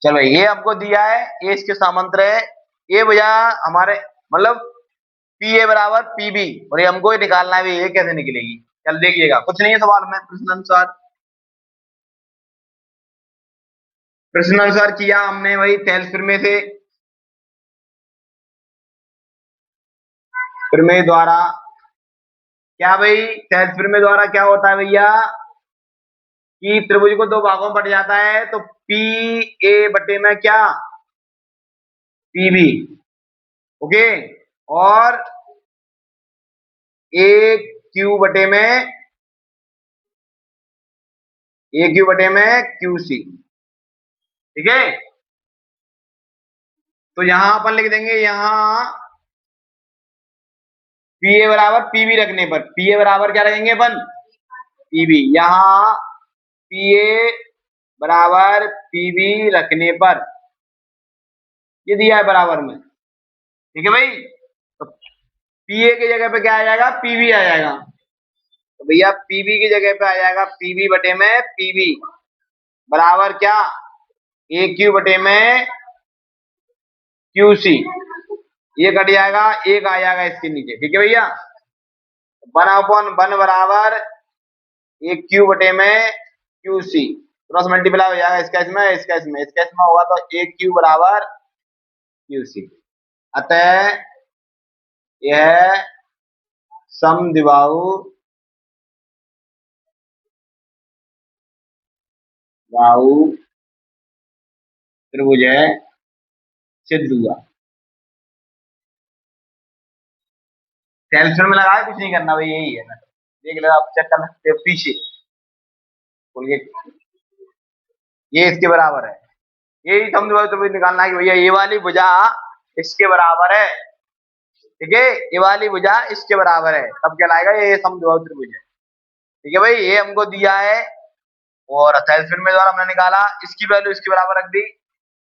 चलो ये हमको दिया है, ये इसके समांतर है, ये भैया हमारे मतलब पी ए बराबर पी बी, और ये हमको ही निकालना है, ये कैसे निकलेगी। चल देखिएगा, कुछ नहीं है सवाल में, प्रश्नानुसार किया हमने वही तेल फिर से फिर द्वारा। क्या भाई, तेल फिर द्वारा क्या होता है भैया कि त्रिभुज को दो भागों में बट जाता है, तो पी ए बटे में क्या, पी बी। ओके। और ए क्यू बटे में, ए क्यू बटे में क्यू सी। ठीक है, तो यहां अपन लिख देंगे, यहां पी ए बराबर पी बी रखने पर, पी ए बराबर क्या रखेंगे अपन, पी बी। यहां पी ए बराबर पी बी रखने पर ये दिया है बराबर में। ठीक है भाई, तो पी ए की जगह पे क्या आ जाएगा, पी बी आ जाएगा। तो भैया पीबी की जगह पे आ जाएगा पीबी बटे में पीबी बराबर क्या, ए क्यू बटे में क्यू सी। ये कट जाएगा, एक आ जाएगा इसके नीचे। ठीक है भैया, वन अपॉन वन बराबर ए क्यू बटे में क्यू सी, क्रॉस मल्टीप्लाई हो जाएगा, इसका इसमें इसका इसमें इसका इसमें होगा, तो ए क्यू बराबर क्यू सी। अतः यह समद्विबाहु त्रिभुज है, सिद्ध हुआ। टेंशन में लगा है, कुछ नहीं करना भाई, यही है ना, देख लो आप, चेक कर सकते हो पीछे। बोलिए, ये इसके बराबर है, यही समझो, तो निकालना है कि भैया ये वाली भुजा इसके बराबर है। ठीक है, ये वाली भुजा इसके बराबर है, तब कहलाएगा ये समद्विबाहु त्रिभुज है। ठीक है भाई, ये हमको दिया है, और फिर में द्वारा हमने निकाला, इसकी वैल्यू इसके बराबर रख दी,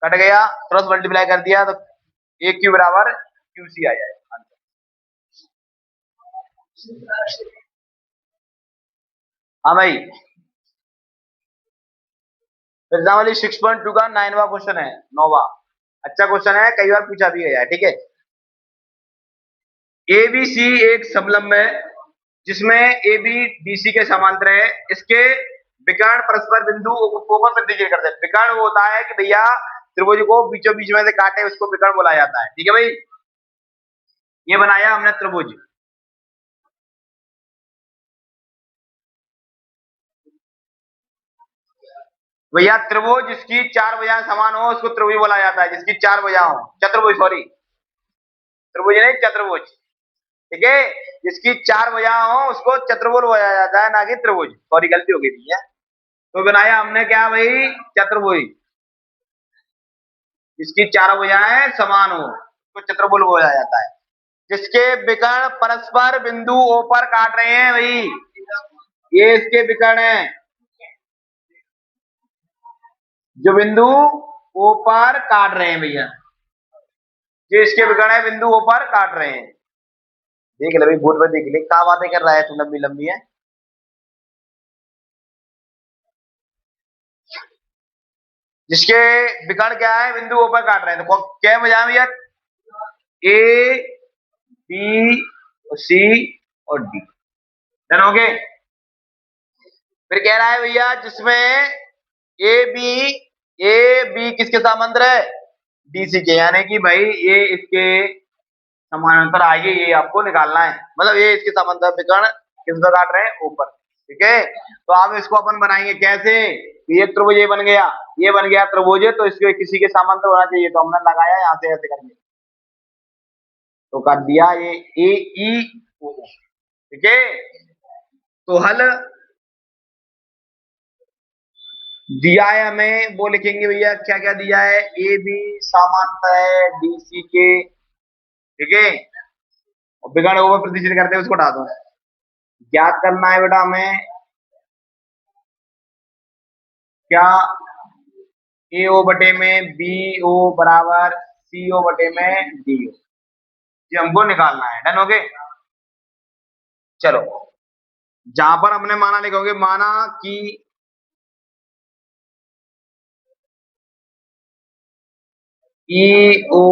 कट गया, क्रॉस मल्टीप्लाई कर दिया, तो ए क्यू बराबर क्यू सी आ जाएगा। हाँ भाई, एग्जाम्पल 6.2 का 9वां क्वेश्चन है, 9वां। अच्छा क्वेश्चन है, कई बार पूछा भी गया है। ठीक है, ए बी सी एक समलंब है जिसमें ए बी डी सी के समांतर है, इसके विकर्ण परस्पर बिंदु ओपर पर दिए करते हैं। विकर्ण वो होता है कि भैया त्रिभुज को बीचों बीच में से काटे, उसको विकर्ण बोला जाता है। ठीक है भाई, ये बनाया हमने त्रिभुज। भैया त्रिभुज जिसकी चार भुजाएं समान हो उसको त्रिभुज बोला जाता है, जिसकी चार भुजाएं हो, चतुर्भुज, सॉरी त्रिभुज नहीं, चतुर्भुज। ठीक है, जिसकी चार भुजाएं हो उसको चतुर्भुज बोला जाता है, ना कि त्रिभुज। सॉरी गलती हो गई थी है। तो बनाया हमने क्या भाई, चतुर्भुज, जिसकी चार भुजाएं समान हो उसको चतुर्भुज बोला जाता है। जिसके विकर्ण परस्पर बिंदु ओ पर काट रहे हैं भाई, ये इसके विकर्ण है, जो बिंदु ओ पर काट रहे हैं भैया, जो इसके विकर्ण है बिंदु ओ पर काट रहे हैं। देख ले भाई, बोर्ड पर देख ले, क्या बातें कर रहा है तू, लंबी लंबी है। जिसके विकर्ण क्या है, बिंदु ओ पर काट रहे हैं, तो क्या भुजाएं भैया, ए बी सी और डी। डन हो गए। फिर कह रहा है भैया जिसमें ए बी किसके समांतर है, डी सी के, यानी कि भाई ये इसके समानांतर आएगी, ये आपको निकालना है। मतलब ये इसके समांतर विकर्ण किस पर काट रहे हैं, ऊपर। ठीक है, तो आप इसको अपन बनाएंगे कैसे, ये त्रिभुज ये बन गया, ये बन गया त्रिभुज, तो इसके किसी के समांतर होना चाहिए, तो हमने लगाया यहाँ से ऐसे करके, तो कर दिया ये ए ई ओ। ठीक है, तो हल दिया है हमें, वो लिखेंगे भैया क्या क्या दिया है, ए बी समांतर है डी सी के। ठीक है, और विकर्ण ओवर प्रतिष्ठित करते हैं, उसको हटा दो। ज्ञात करना है बेटा हमें क्या, ए ओ बटे में बी ओ बराबर सी ओ बटे में डी ओ, ये हमको निकालना है। डन हो गए। चलो, जहां पर हमने माना लिखोगे, माना कि ई ओ,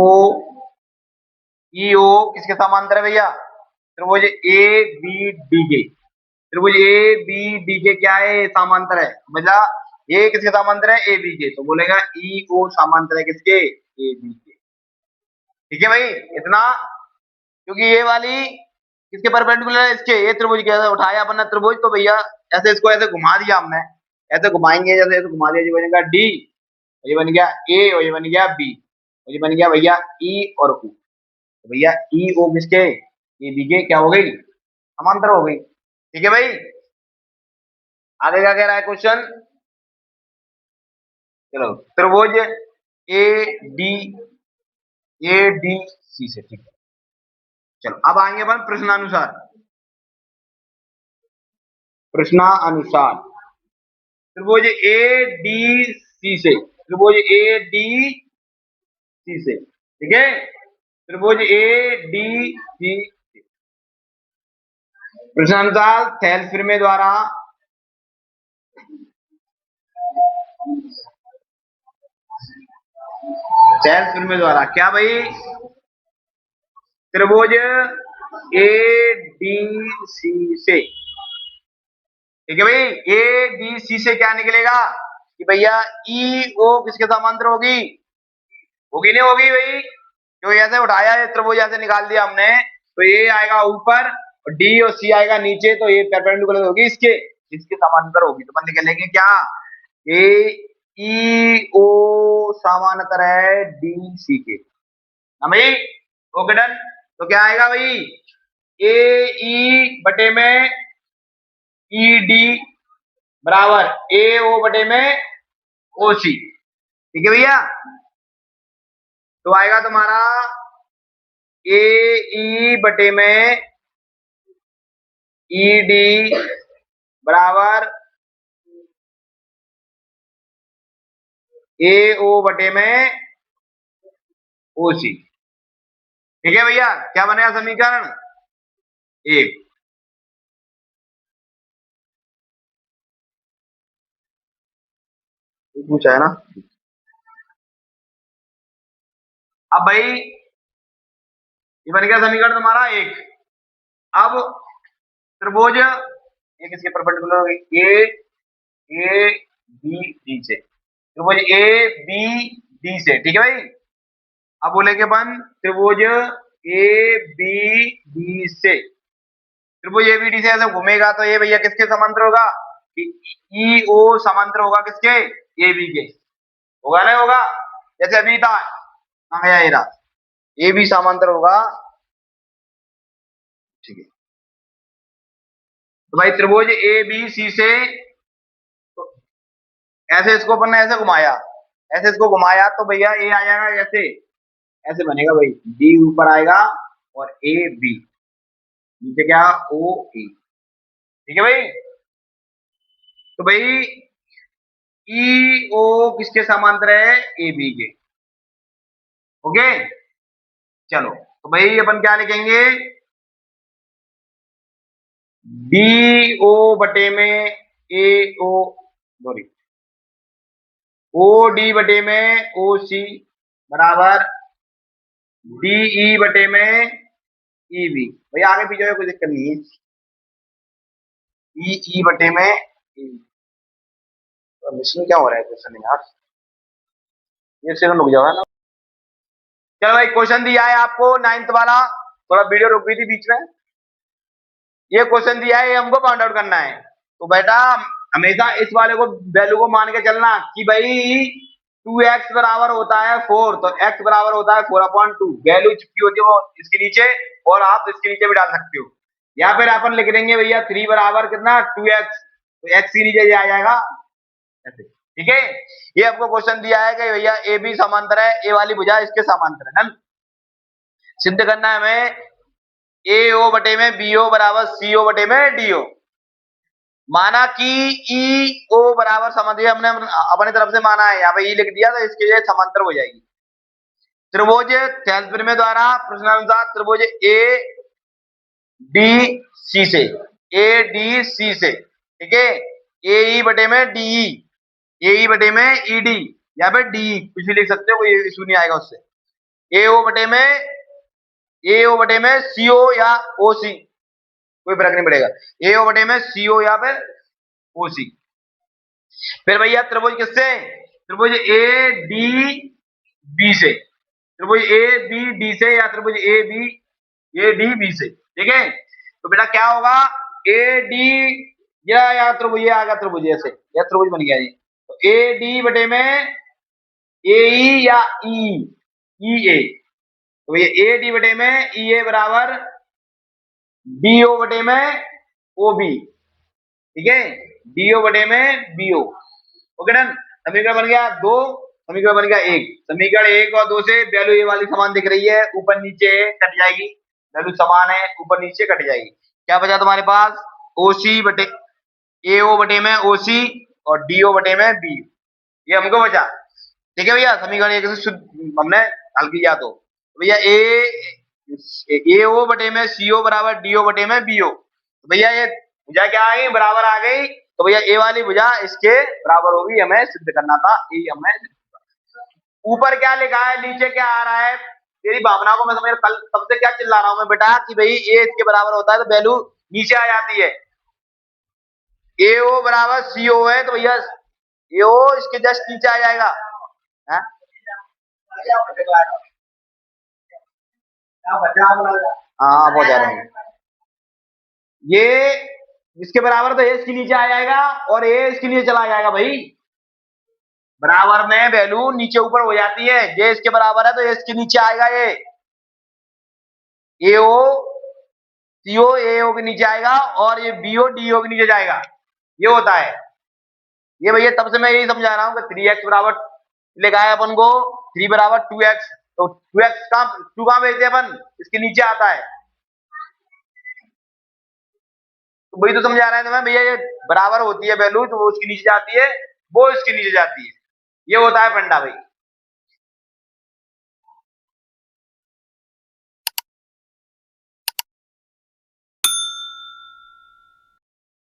ई ओ किसके समांतर है भैया? त्रिभुज ए बी डी के, त्रिभुज ए बी डी के क्या है? समांतर है। भैया ये किसके समांतर है? ए बी के, तो बोलेगा ई ओ समांतर है किसके? ए बी के। ठीक है भाई, इतना, क्योंकि ये वाली किसके परपेंडिकुलर है? इसके, ये त्रिभुज के, ऐसे उठाया अपन ने त्रिभुज, तो भैया ऐसे इसको ऐसे घुमा दिया हमने, ऐसे घुमाएंगे, जैसे ऐसे घुमा दिया, ये बनेगा डी, ये बन गया ए, और ये बन गया बी, और ये बन गया भैया ई और ओ। तो भैया ई ओ किसके? ए बी के क्या हो गई? समांतर हो गई। ठीक है भाई, आगे क्या कह रहा है क्वेश्चन? चलो, त्रिभुज A D, A D C से, ठीक है। चलो अब आएंगे अपन प्रश्नानुसार, प्रश्नानुसार त्रिभुज ए डी सी से, त्रिभुज ए डी सी से, ठीक है, त्रिभुज ए डी सी, प्रश्नानुसार थेल्सफिल्मे द्वारा क्या भाई? त्रिभुज ए डी सी से, ठीक है भाई, ए डी सी से क्या निकलेगा कि भैया ई ओ किसके समांतर होगी? होगी नहीं होगी भाई? जो ऐसे उठाया है त्रिभुज, ऐसे निकाल दिया हमने, तो ये आएगा ऊपर और डी और सी आएगा नीचे, तो ये परपेंडिकुलर होगी इसके, इसके समांतर होगी। तो अपन निकलेंगे क्या? ए ई ओ समांतर है डी सी के, हाँ भाई, ओके डन। तो क्या आएगा भाई? ए ई बटे में ई डी बराबर ए ओ बटे में ओ सी, ठीक है भैया। तो आएगा तुम्हारा ए ई बटे में ई डी बराबर ए ओ बटे में ओ सी, ठीक है भैया। क्या बनेगा समीकरण? एक। पूछा है ना। अब भाई ये बन गया समीकरण तुम्हारा एक। अब त्रिभुज ये किसके परपेंडिकुलर होगी? ए बी डी से, त्रिभुज ए बी डी से, ठीक है भाई। अब बोलेंगे अपन त्रिभुज ए बी डी से, त्रिभुज ए बी डी से ऐसे घूमेगा तो ये भैया किसके समांतर होगा? ई ओ समांतर होगा किसके? ए बी के, होगा ना? होगा, जैसे अभी था ए बी समांतर होगा, ठीक है। तो भाई त्रिभुज ए बी सी से, तो ऐसे इसको अपन ने ऐसे घुमाया, ऐसे इसको घुमाया, तो भैया ए आ जाएगा ऐसे, ऐसे बनेगा भाई, डी ऊपर आएगा और ए बी नीचे, क्या? ओ ए, ठीक है भाई। तो भाई ई ओ किसके समांतर है? ए बी के, ओके। चलो तो भाई अपन क्या लिखेंगे? डी ओ बटे में ए ओ, सॉरी, ओ डी बटे में ओ सी बराबर डी ई बटे में ई बी। भाई आगे पीछे में कोई दिक्कत नहीं है, ई बटे में ई। तो मिशन क्या हो रहा है क्वेश्चन में यार? ये सेकंड रुक जाओ ना। चलो भाई, क्वेश्चन दिया है आपको नाइन्थ वाला, थोड़ा वीडियो रुक गई थी बीच में। ये क्वेश्चन दिया है, ये हमको फाइंड आउट करना है। तो बेटा हमेशा इस वाले को वैल्यू को मान के चलना कि भाई 2x बराबर होता है 4, तो x बराबर होता है 4/2। वैल्यू चिपकी होती है वो इसके नीचे, और आप इसके नीचे भी डाल सकते हो, या फिर अपन लिख देंगे भैया 3 बराबर कितना? 2x, तो x के नीचे ये आ जाएगा ऐसे, ठीक है। ये आपको क्वेश्चन दिया है कि भैया ए बी समांतर है, ए वाली भुजा इसके समांतर है, सिद्ध करना है हमें ए ओ बटे में बी ओ बराबर सी ओ बटे में डी ओ। माना कि ई ओ बराबर समझिए, हमने अपनी तरफ से माना है, यहाँ पे ई लिख दिया, तो इसके लिए समांतर हो जाएगी। त्रिभुज थेल्सफिल्मे द्वारा प्रश्नानुसार त्रिभुज ए डी सी से, ए डी सी से, ठीक है, ए ई बटे में डी ई, ए ई बटे में ई डी, या फिर डी कुछ भी लिख सकते हो, कोई इशू नहीं आएगा उससे। ए ओ बटे में सीओ या ओसी, कोई फर्क नहीं पड़ेगा। ए ओ बटे में सीओ या फिर ओसी। फिर भैया त्रिभुज किससे, त्रिभुज ए डी बी से, त्रिभुज ए बी डी से या त्रिभुज ए डी बी से, ठीक है। तो बेटा क्या होगा, ए डी या त्रिभुज ये आ गया, त्रिभुज ऐसे या त्रिभुज बन गया ये। तो ए डी बटे में ए ई या ई ए, तो ये ए डी बटे में ई ए बराबर डी ओ बटे में ओ बी, ठीक है, डी ओ बटे में बी ओ। Okay done. समीकरण बन गया 2, समीकरण बन गया 1। समीकरण 1 और 2 से वैल्यू ये वाली समान दिख रही है, ऊपर नीचे कट जाएगी, वैल्यू समान है, ऊपर नीचे कट जाएगी। क्या बचा तुम्हारे पास, ओसी बटे ए ओ बटे में ओसी और डी ओ बटे में बी, ये हमको बचा। ठीक है भैया, समीकरण 1 से हमने हल किया। तो भैया ए ओ बटे में सी ओ बराबर डी ओ बटे में बी ओ, तो भैया ये भुजा क्या आ गई, बराबर आ गई। तो भैया ए वाली भुजा इसके बराबर होगी, हमें सिद्ध करना था, ये हमें। ऊपर क्या लिखा है, नीचे क्या आ रहा है, तेरी भावना को मैं समझ, कल तब से क्या चिल्ला रहा हूं मैं बेटा कि भाई ए इसके बराबर होता है तो वैल्यू नीचे आ जाती है। ए ओ बराबर सी ओ है, तो भैया ए ओ इसके जस्ट नीचे आ जाएगा, है? हाँ बहुत ज्यादा है ये, इसके बराबर तो ए इसके नीचे आ जाएगा और ए इसके नीचे चला जाएगा भाई, बराबर में वैल्यू नीचे ऊपर हो जाती है। जे इसके बराबर है तो ए इसके नीचे आएगा, ये ए ओ सी ओ ए ओ के नीचे आएगा और ये बी ओ डी ओ के नीचे जाएगा, ये होता है। ये भैया तब से मैं यही समझा रहा हूँ कि 3x बराबर लिखा है अपन को, 3 बराबर 2x, तो 2x कहां, 2 कहां भेजते हैं अपन, इसके नीचे आता है। तो वही तो समझा रहे हैं तुम्हें भैया, ये बराबर होती है वैल्यू तो वो उसके नीचे जाती है, वो इसके नीचे जाती है, ये होता है फंडा भाई।